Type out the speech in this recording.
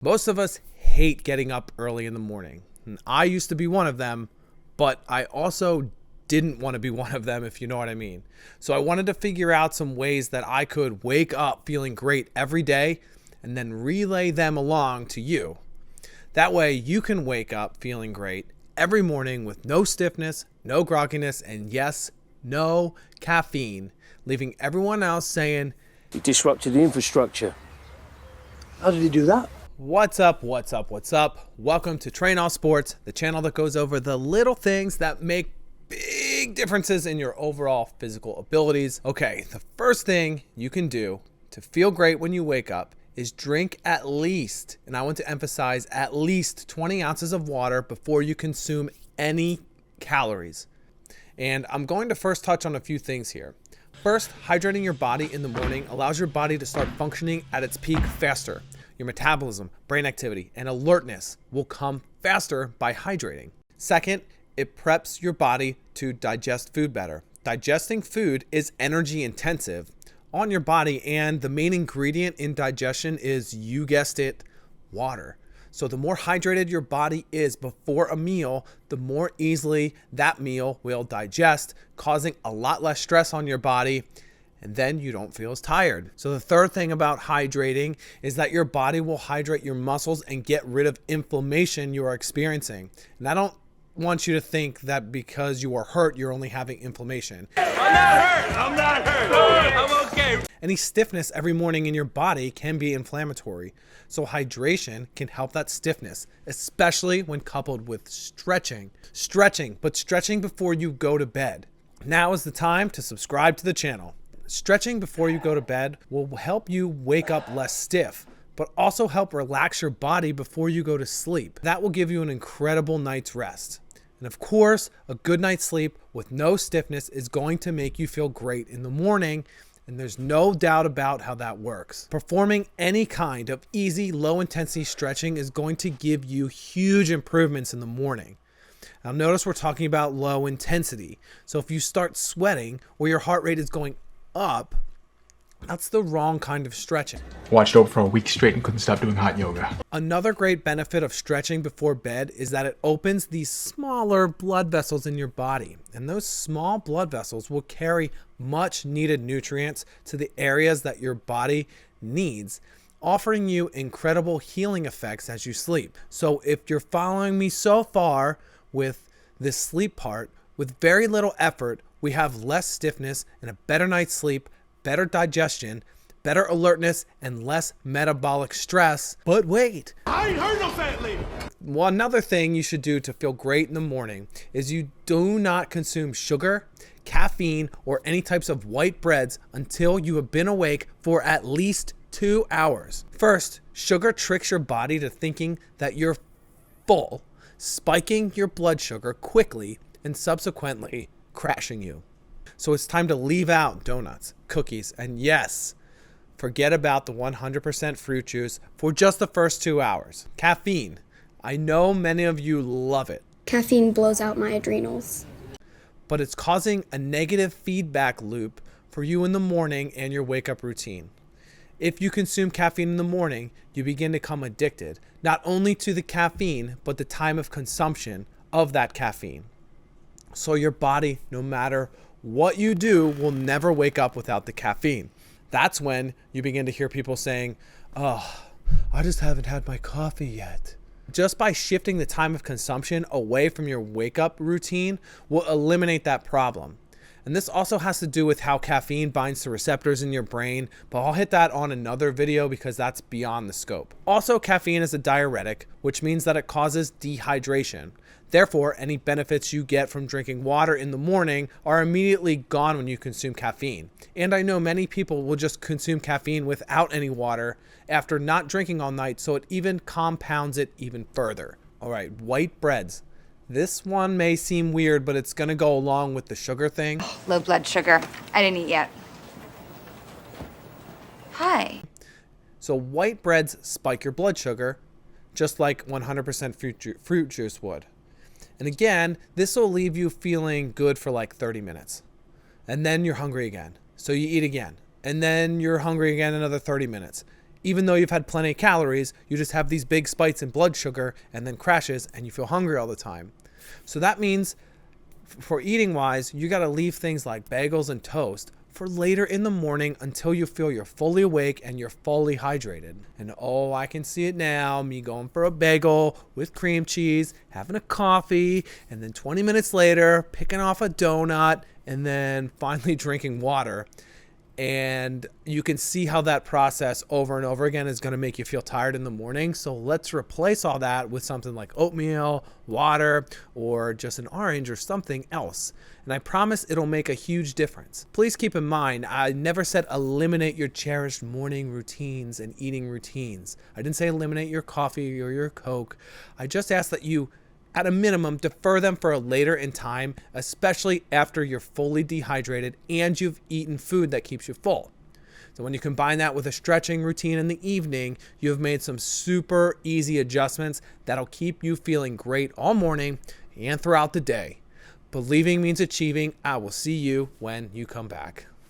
Most of us hate getting up early in the morning. And I used to be one of them, but I also didn't want to be one of them, if you know what I mean. So I wanted to figure out some ways that I could wake up feeling great every day and then relay them along to you. That way you can wake up feeling great every morning with no stiffness, no grogginess, and yes, no caffeine, leaving everyone else saying, "He disrupted the infrastructure." How did he do that? What's up, what's up, what's up? Welcome to TrainAllSports, the channel that goes over the little things that make big differences in your overall physical abilities. Okay, the first thing you can do to feel great when you wake up is drink at least, and I want to emphasize, at least 20 ounces of water before you consume any calories. And I'm going to first touch on a few things here. First, hydrating your body in the morning allows your body to start functioning at its peak faster. Your metabolism, brain activity, and alertness will come faster by hydrating. Second, it preps your body to digest food better. Digesting food is energy intensive on your body, and the main ingredient in digestion is, you guessed it, water. So the more hydrated your body is before a meal, the more easily that meal will digest, causing a lot less stress on your body, and then you don't feel as tired. So the third thing about hydrating is that your body will hydrate your muscles and get rid of inflammation you are experiencing. And I don't want you to think that because you are hurt, you're only having inflammation. I'm not hurt. I'm okay. Any stiffness every morning in your body can be inflammatory. So hydration can help that stiffness, especially when coupled with stretching. But stretching before you go to bed. Now is the time to subscribe to the channel. Stretching before you go to bed will help you wake up less stiff, but also help relax your body before you go to sleep. That will give you an incredible night's rest. And of course, a good night's sleep with no stiffness is going to make you feel great in the morning, and there's no doubt about how that works. Performing any kind of easy, low-intensity stretching is going to give you huge improvements in the morning. Now notice we're talking about low intensity. So if you start sweating or your heart rate is going up, that's the wrong kind of stretching. Watched over for a week straight and couldn't stop doing hot yoga. Another great benefit of stretching before bed is that it opens these smaller blood vessels in your body. And those small blood vessels will carry much needed nutrients to the areas that your body needs, offering you incredible healing effects as you sleep. So if you're following me so far with this sleep part, with very little effort, we have less stiffness and a better night's sleep, better digestion, better alertness, and less metabolic stress. But wait, I ain't heard no fat lady. well, another thing you should do to feel great in the morning is you do not consume sugar, caffeine, or any types of white breads until you have been awake for at least 2 hours. First, sugar tricks your body to thinking that you're full, spiking your blood sugar quickly and subsequently crashing you. So it's time to leave out donuts, cookies, and yes, forget about the 100% fruit juice for just the first 2 hours. Caffeine. I know many of you love it, Caffeine blows out my adrenals. but it's causing a negative feedback loop for you in the morning and your wake-up routine. If you consume caffeine in the morning, you begin to become addicted, not only to the caffeine, but the time of consumption of that caffeine. So your body, no matter what you do, will never wake up without the caffeine. That's when you begin to hear people saying, "Oh, I just haven't had my coffee yet." Just by shifting the time of consumption away from your wake-up routine will eliminate that problem. And this also has to do with how caffeine binds to receptors in your brain, but I'll hit that on another video because that's beyond the scope. Also, caffeine is a diuretic, which means that it causes dehydration. Therefore, any benefits you get from drinking water in the morning are immediately gone when you consume caffeine. And I know many people will just consume caffeine without any water after not drinking all night, so it even compounds it even further. All right, white breads. This one may seem weird, but it's gonna go along with the sugar thing. Low blood sugar. I didn't eat yet. Hi. So white breads spike your blood sugar, just like 100% fruit juice would. And again, this will leave you feeling good for like 30 minutes. And then you're hungry again. So you eat again. And then you're hungry again another 30 minutes. even though you've had plenty of calories, you just have these big spikes in blood sugar and then crashes and you feel hungry all the time. So that means for eating wise, you got to leave things like bagels and toast for later in the morning until you feel you're fully awake and you're fully hydrated. And oh, I can see it now, me going for a bagel with cream cheese, having a coffee, and then 20 minutes later, picking off a donut, and then finally drinking water. And you can see how that process over and over again is going to make you feel tired in the morning. So let's replace all that with something like oatmeal, water, or just an orange or something else. And I promise it'll make a huge difference. Please keep in mind, I never said eliminate your cherished morning routines and eating routines. I didn't say eliminate your coffee or your Coke. I just asked that you, at a minimum, defer them for a later in time, especially after you're fully dehydrated and you've eaten food that keeps you full. So when you combine that with a stretching routine in the evening, you have made some super easy adjustments that'll keep you feeling great all morning and throughout the day. Believing means achieving. I will see you when you come back.